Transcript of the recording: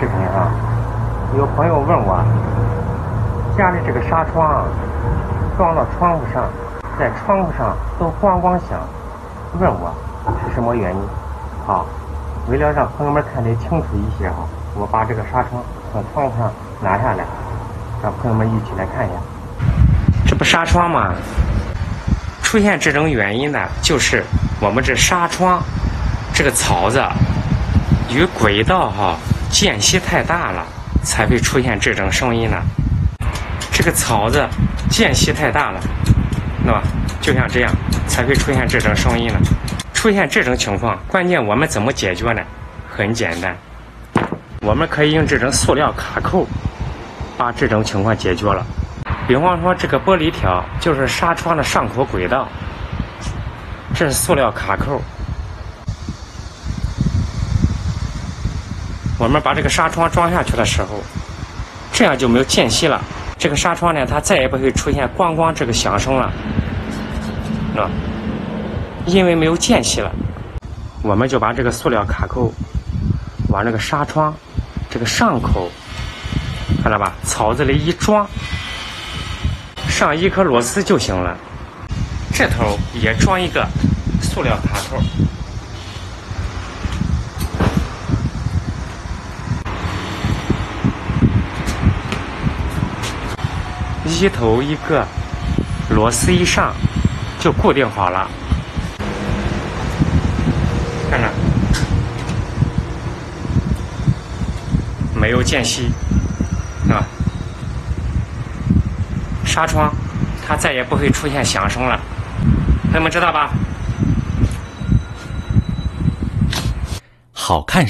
视频啊，有朋友问我，家里这个纱窗装到窗户上，在窗户上都咣咣响，问我是什么原因。好，为了让朋友们看得清楚一些哈，我把这个纱窗从窗户上拿下来，让朋友们一起来看一下。这不纱窗吗？出现这种原因呢，就是我们这纱窗这个槽子与轨道间隙太大了，才会出现这种声音呢。这个槽子间隙太大了，那么就像这样才会出现这种声音呢。出现这种情况，关键我们怎么解决呢？很简单，我们可以用这种塑料卡扣把这种情况解决了。比方说这个玻璃条就是纱窗的上口轨道，这是塑料卡扣。我们把这个纱窗装下去的时候，这样就没有间隙了。这个纱窗呢，它再也不会出现咣咣这个响声了，啊，因为没有间隙了。我们就把这个塑料卡扣往这个纱窗这个上口，看到吧？槽子里一装，上一颗螺丝就行了。这头也装一个塑料卡扣。一头一个螺丝一上就固定好了，看着没有间隙啊，纱窗它再也不会出现响声了，朋友们知道吧？好看